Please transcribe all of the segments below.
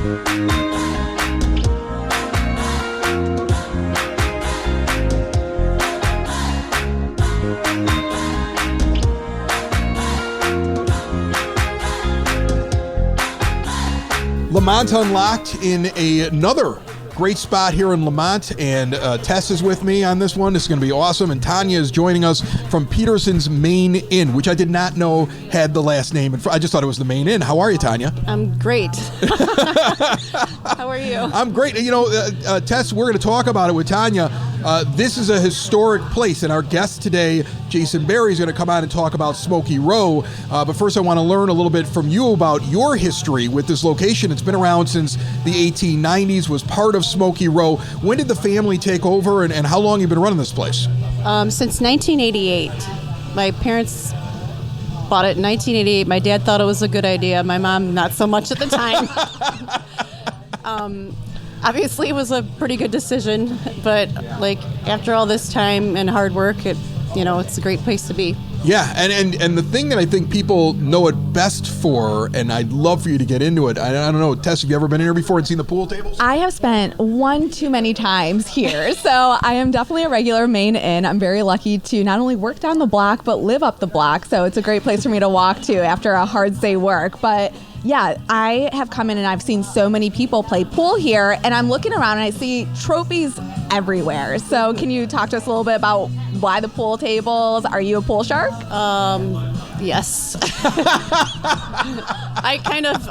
Lemont Unlocked in another great spot here in Lemont, and Tess is with me on this one. This is going to be awesome, and Tanya is joining us from Petersen's Main Inn, which I did not know had the last name. I just thought it was the Main Inn. How are you, Tanya? I'm great. How are you? I'm great. You know, Tess, we're going to talk about it with Tanya. This is a historic place, and our guest today, Jason Berry, is going to come on and talk about Smokey Row. But first, I want to learn a little bit from you about your history with this location. It's been around since the 1890s, was part of Smokey Row. When did the family take over, and how long have you been running this place? Since 1988. My parents bought it in 1988. My dad thought it was a good idea. My mom, not so much at the time. Obviously, it was a pretty good decision, but like after all this time and hard work, it's a great place to be. Yeah, and the thing that I think people know it best for, and I'd love for you to get into it. I don't know, Tess, have you ever been in here before and seen the pool tables? I have spent one too many times here, so I am definitely a regular Main Inn. I'm very lucky to not only work down the block, but live up the block, so it's a great place for me to walk to after a hard day work. But yeah, I have come in and I've seen so many people play pool here, and I'm looking around and I see trophies everywhere. So can you talk to us a little bit about why the pool tables? Are you a pool shark? Yes. I kind of,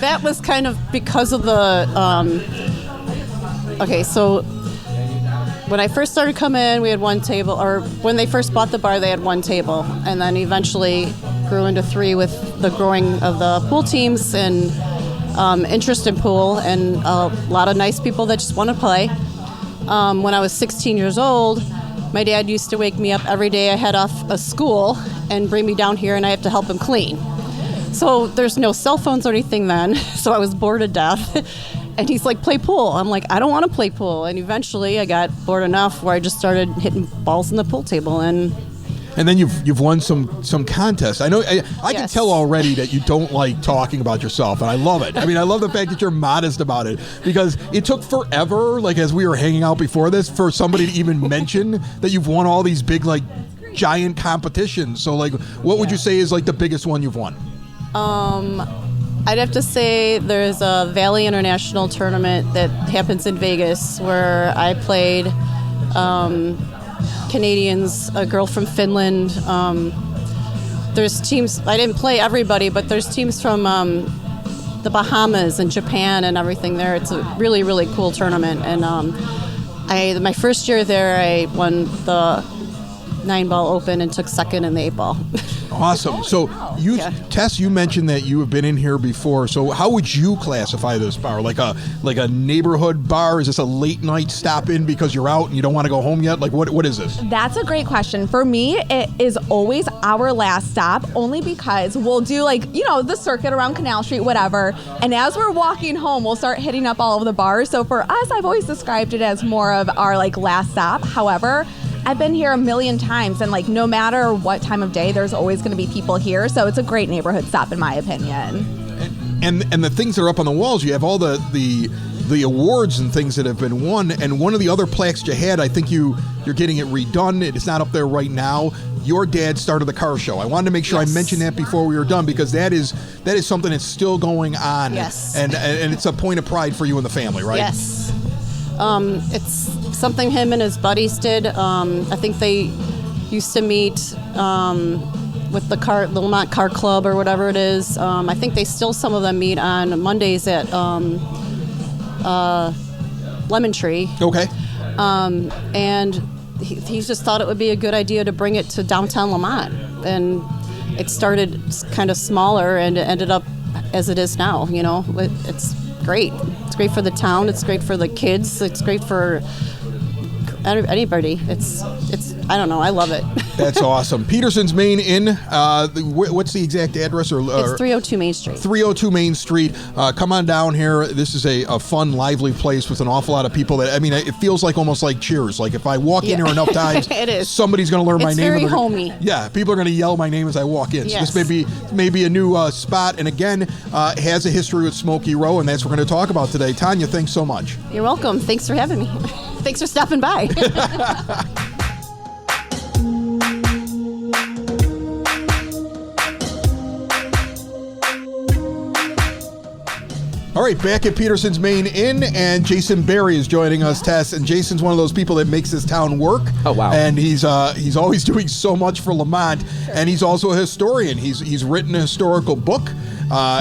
that was kind of because of the, okay, so when I first started coming in, we had one table, or when they first bought the bar, they had one table, and then eventually grew into three with the growing of the pool teams and interest in pool, and a lot of nice people that just want to play. When I was 16 years old, my dad used to wake me up every day I head off of school and bring me down here, and I have to help him clean. So there's no cell phones or anything then, so I was bored to death. And he's like, play pool. I'm like, I don't want to play pool. And eventually I got bored enough where I just started hitting balls in the pool table. And then you've won some contests. I know I Yes. can tell already that you don't like talking about yourself, and I love it. I mean, I love the fact that you're modest about it, because it took forever, like as we were hanging out before this, for somebody to even mention that you've won all these big, like, giant competitions. So, like, what would you say is like the biggest one you've won? I'd have to say there's a Valley International tournament that happens in Vegas where I played Canadians, a girl from Finland. There's teams, I didn't play everybody, but there's teams from the Bahamas and Japan and everything there. It's a really, really cool tournament. And my first year there, I won the 9-ball open and took second in the 8-ball. Awesome. So Tess, you mentioned that you have been in here before. So how would you classify this bar? Like a neighborhood bar? Is this a late night stop in because you're out and you don't want to go home yet? Like what is this? That's a great question. For me, it is always our last stop, only because we'll do the circuit around Canal Street, whatever. And as we're walking home, we'll start hitting up all of the bars. So for us, I've always described it as more of our last stop. However, I've been here a million times, and no matter what time of day, there's always going to be people here. So it's a great neighborhood stop, in my opinion. And the things that are up on the walls, you have all the awards and things that have been won. And one of the other plaques you had, I think you're getting it redone. It's not up there right now. Your dad started the car show. I wanted to make sure I mentioned that before we were done, because that is something that's still going on. Yes. And it's a point of pride for you and the family, right? Yes. It's something him and his buddies did. I think they used to meet with the Lemont Car Club or whatever it is. I think some of them meet on Mondays at Lemon Tree. Okay. And he just thought it would be a good idea to bring it to downtown Lemont. And it started kind of smaller, and it ended up as it is now. It's great. It's great for the town. It's great for the kids. It's great for anybody. It's I don't know. I love it. That's awesome. Petersen's Main Inn. What's the exact address? It's 302 Main Street. 302 Main Street. Come on down here. This is a fun, lively place with an awful lot of people. It feels like almost like Cheers. Like if I walk in here enough times, it is. Somebody's going to learn my It's name. very homey. Yeah, people are going to yell my name as I walk in. Yes. So this may be a new spot. And again, has a history with Smokey Row, and that's what we're going to talk about today. Tanya, thanks so much. You're welcome. Thanks for having me. Thanks for stopping by. All right, back at Petersen's Main Inn, and Jason Berry is joining us, Tess. And Jason's one of those people that makes this town work. Oh, wow. And he's always doing so much for Lemont, and he's also a historian. He's written a historical book.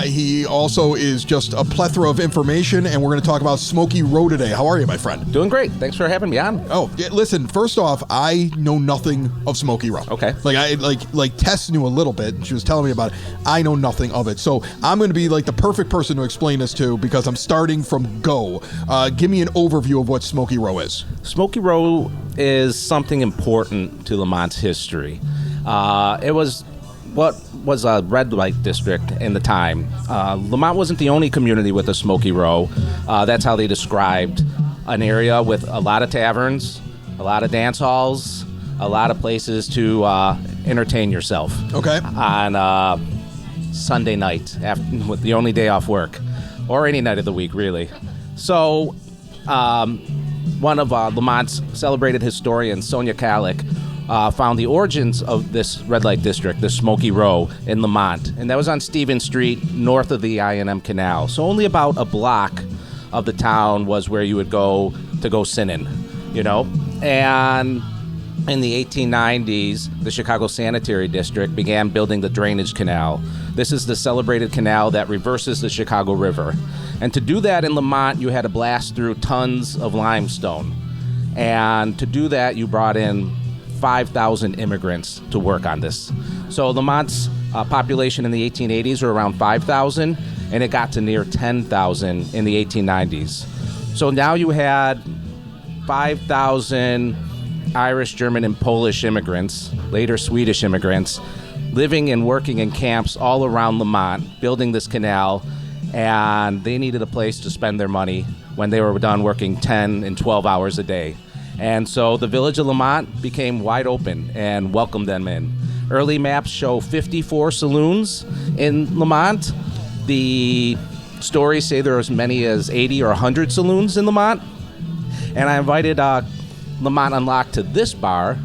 He also is just a plethora of information, and we're going to talk about Smokey Row today. How are you, my friend? Doing great. Thanks for having me on. Oh, yeah, listen. First off, I know nothing of Smokey Row. Okay. Like Tess knew a little bit, and she was telling me about it. I know nothing of it, so I'm going to be like the perfect person to explain this to because I'm starting from go. Give me an overview of what Smokey Row is. Smokey Row is something important to Lemont's history. It was what was a red light district in the time. Lemont wasn't the only community with a Smokey Row. That's how they described an area with a lot of taverns, a lot of dance halls, a lot of places to entertain yourself. Okay. On Sunday night, with the only day off work, or any night of the week, really. So, one of Lemont's celebrated historians, Sonia Kalik, found the origins of this red light district, the Smokey Row in Lemont, and that was on Stevens Street, north of the I&M Canal. So only about a block of the town was where you would go to go sinning, And in the 1890s, the Chicago Sanitary District began building the drainage canal. This is the celebrated canal that reverses the Chicago River. And to do that in Lemont, you had to blast through tons of limestone. And to do that, you brought in 5,000 immigrants to work on this. So Lemont's population in the 1880s were around 5,000, and it got to near 10,000 in the 1890s. So now you had 5,000 Irish, German, and Polish immigrants, later Swedish immigrants, living and working in camps all around Lemont, building this canal, and they needed a place to spend their money when they were done working 10 and 12 hours a day. And so the village of Lemont became wide open and welcomed them in. Early maps show 54 saloons in Lemont. The stories say there are as many as 80 or 100 saloons in Lemont. And I invited Lemont Unlocked to this bar,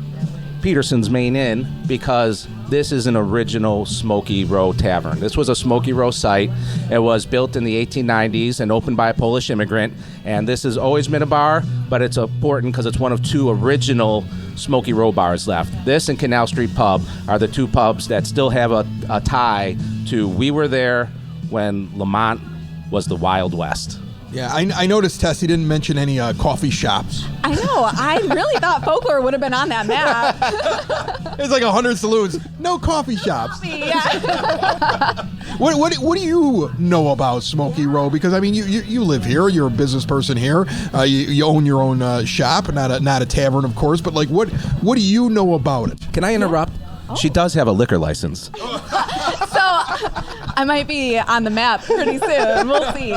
Petersen's Main Inn, because this is an original Smokey Row tavern. This was a Smokey Row site. It was built in the 1890s and opened by a Polish immigrant. And this has always been a bar, but it's important because it's one of two original Smokey Row bars left. This and Canal Street Pub are the two pubs that still have a tie to we were there when Lemont was the Wild West. Yeah, I noticed, Tess, he didn't mention any coffee shops. I know. I really thought Folklore would have been on that map. There's like 100 saloons, no coffee shops. Yeah. What do you know about Smokey Row? Because I mean, you live here. You're a business person here. You own your own shop, not a tavern, of course. But like, what do you know about it? Can I interrupt? Oh. She does have a liquor license. So I might be on the map pretty soon. We'll see.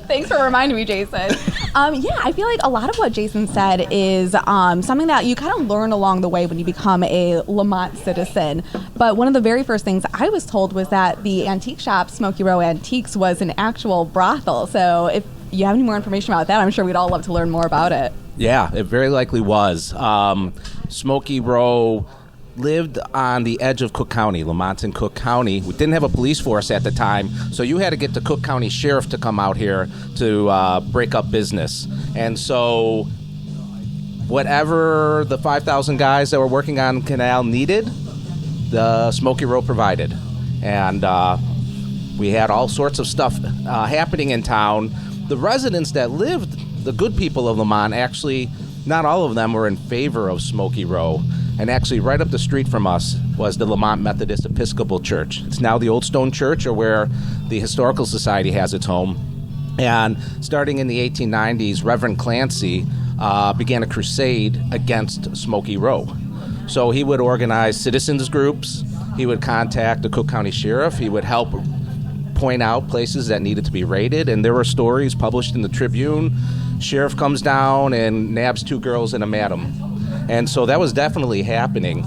Thanks for reminding me, Jason. I feel like a lot of what Jason said is something that you kind of learn along the way when you become a Lemont citizen. But one of the very first things I was told was that the antique shop, Smokey Row Antiques, was an actual brothel. So if you have any more information about that, I'm sure we'd all love to learn more about it. Yeah, it very likely was. Smokey Row lived on the edge of Cook County, Lemont and Cook County. We didn't have a police force at the time, so you had to get the Cook County Sheriff to come out here to break up business. And so whatever the 5,000 guys that were working on Canal needed, the Smokey Row provided. And we had all sorts of stuff happening in town. The residents that lived, the good people of Lemont, actually, not all of them were in favor of Smokey Row. And actually, right up the street from us was the Lemont Methodist Episcopal Church. It's now the Old Stone Church, or where the Historical Society has its home. And starting in the 1890s, Reverend Clancy began a crusade against Smokey Row. So he would organize citizens groups. He would contact the Cook County Sheriff. He would help point out places that needed to be raided. And there were stories published in the Tribune. Sheriff comes down and nabs 2 girls and a madam. And so that was definitely happening.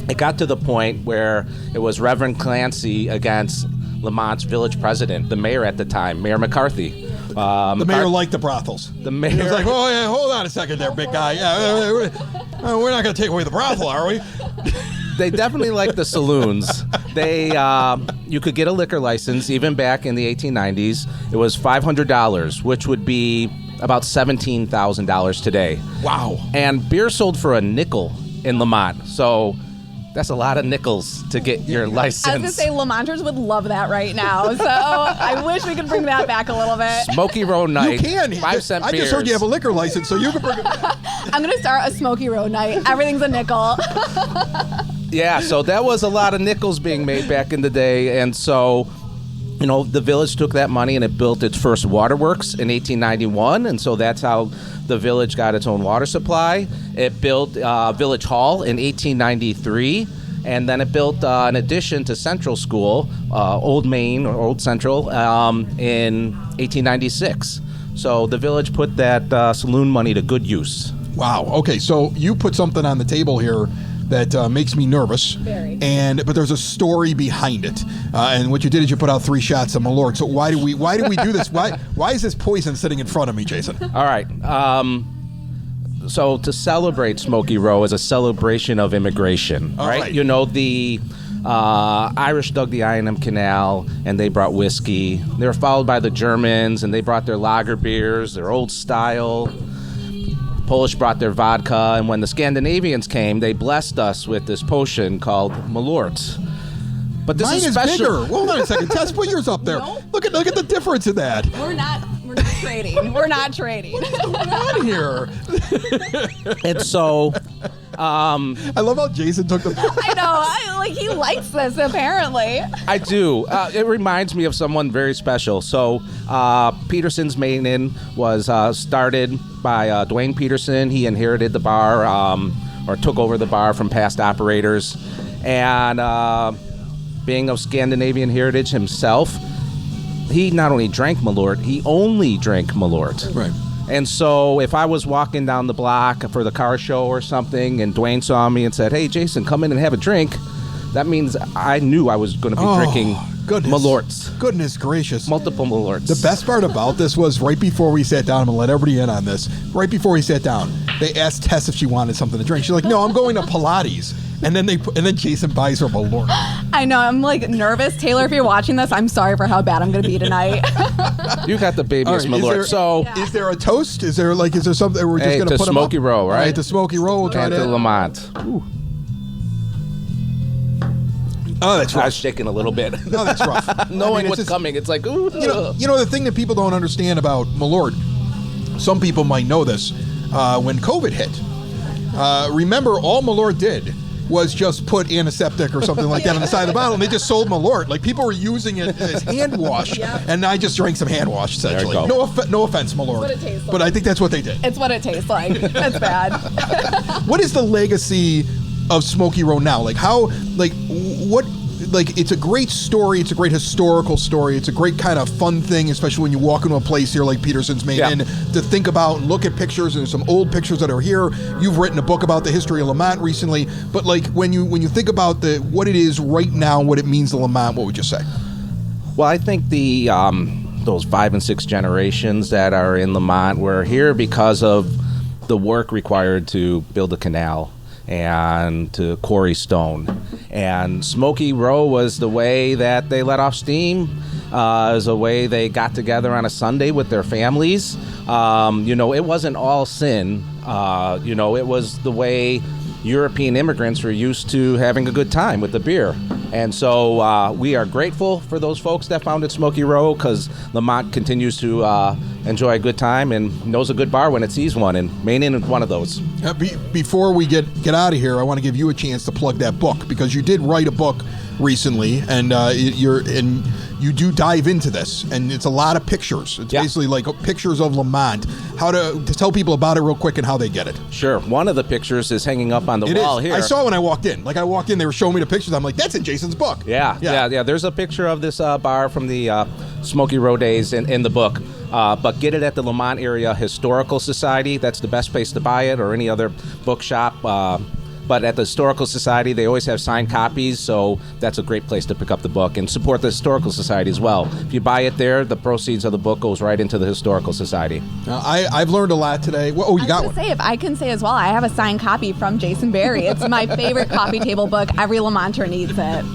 It got to the point where it was Reverend Clancy against Lemont's village president, the mayor at the time, Mayor McCarthy. The mayor liked the brothels. The mayor He was like, oh, yeah, hold on a second there, big guy. Yeah, we're not going to take away the brothel, are we? They definitely liked the saloons. You could get a liquor license even back in the 1890s. It was $500, which would be about $17,000 today. Wow. And beer sold for a nickel in Lemont. So that's a lot of nickels to get your license. I was going to say, Lamonters would love that right now. So I wish we could bring that back a little bit. Smoky Row night. You can. 5-cent I beers. just heard you have a liquor license, so you can bring it back. I'm going to start a Smokey Row night. Everything's a nickel. Yeah, so that was a lot of nickels being made back in the day. And so, the village took that money and it built its first waterworks in 1891. And so that's how the village got its own water supply. It built Village Hall in 1893. And then it built an addition to Central School, Old Main or Old Central, in 1896. So the village put that saloon money to good use. Wow. Okay, so you put something on the table here that makes me nervous. Very. But there's a story behind it. And what you did is you put out 3 shots of Malort. So why do we do this? Why is this poison sitting in front of me, Jason? All right. So to celebrate Smokey Row is a celebration of immigration, All right. The Irish dug the I&M Canal, and they brought whiskey. They were followed by the Germans, and they brought their lager beers, their old style. Polish brought their vodka, and when the Scandinavians came, they blessed us with this potion called Malort. But this Mine is special. bigger. Hold on a second. Tess, put yours up there. No. Look at the difference in that. We're not trading. We're not trading. What's going on here? And so, I love how Jason took the. I know. He likes this, apparently. I do. It reminds me of someone very special. So, Petersen's Main Inn was started by Dwayne Petersen. He inherited the bar, or took over the bar from past operators. And being of Scandinavian heritage himself, he not only drank Malort, he only drank Malort. Right. And so if I was walking down the block for the car show or something and Dwayne saw me and said, hey, Jason, come in and have a drink, that means I knew I was going to be drinking Malorts. Goodness gracious. Multiple Malorts. The best part about this was right before we sat down, I'm going to let everybody in on this. Right before we sat down, they asked Tess if she wanted something to drink. She's like, no, I'm going to Pilates. And then Jason buys her Malort. I know. I'm nervous. Taylor, if you're watching this, I'm sorry for how bad I'm going to be tonight. You got the babyest Malort. Is there a toast? Is there something we're just going to put them Smokey up? Row, right? All right, to Smokey Row. We'll try and that. to Lemont. Ooh. Oh, that's I rough. was shaking a little bit. No, that's rough. Knowing what's coming, it's like, ooh. You know the thing that people don't understand about Malort, some people might know this, when COVID hit, remember all Malort did was just put antiseptic or something like that on the side of the bottle, and they just sold Malort. Like, people were using it as hand wash, and I just drank some hand wash, essentially. There you go. No offense, Malort. What it tastes but like. I think that's what they did. It's what it tastes like. It's bad. What is the legacy of Smokey Row now? It's a great story. It's a great historical story. It's a great kind of fun thing, especially when you walk into a place here like Petersen's Main Inn, to think about and look at pictures. And there's some old pictures that are here. You've written a book about the history of Lemont recently. But when you think about what it is right now, what it means to Lemont, what would you say? Well, I think those 5 and 6 generations that are in Lemont were here because of the work required to build a canal and to quarry stone. And Smokey Row was the way that they let off steam. It was a way they got together on a Sunday with their families. It wasn't all sin. It was the way European immigrants were used to having a good time with the beer. And so we are grateful for those folks that founded Smokey Row, because Lemont continues to enjoy a good time and knows a good bar when it sees one, and Main Inn is one of those. Before we get out of here, I want to give you a chance to plug that book, because you did write a book recently, and you do dive into this, and it's a lot of pictures. It's basically like pictures of Lemont. How to tell people about it real quick and how they get it. Sure. One of the pictures is hanging up on the wall here. I saw it when I walked in. Like, I walked in, they were showing me the pictures. I'm like, that's in Jason's book. Yeah. There's a picture of this bar from the Smokey Row days in the book. But get it at the Lemont Area Historical Society. That's the best place to buy it, or any other bookshop. But at the Historical Society, they always have signed copies, so that's a great place to pick up the book and support the Historical Society as well. If you buy it there, the proceeds of the book goes right into the Historical Society. I've learned a lot today. You got one. If I can say as well, I have a signed copy from Jason Berry. It's my favorite coffee table book. Every Lemonter needs it.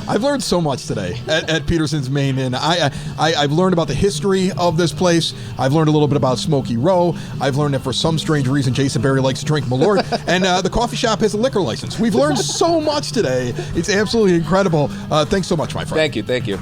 I've learned so much today at Petersen's Main Inn. I've learned about the history of this place. I've learned a little bit about Smokey Row. I've learned that for some strange reason, Jason Berry likes to drink Malort. And the coffee shop has a liquor license. We've learned so much today. It's absolutely incredible. Thanks so much, my friend. Thank you.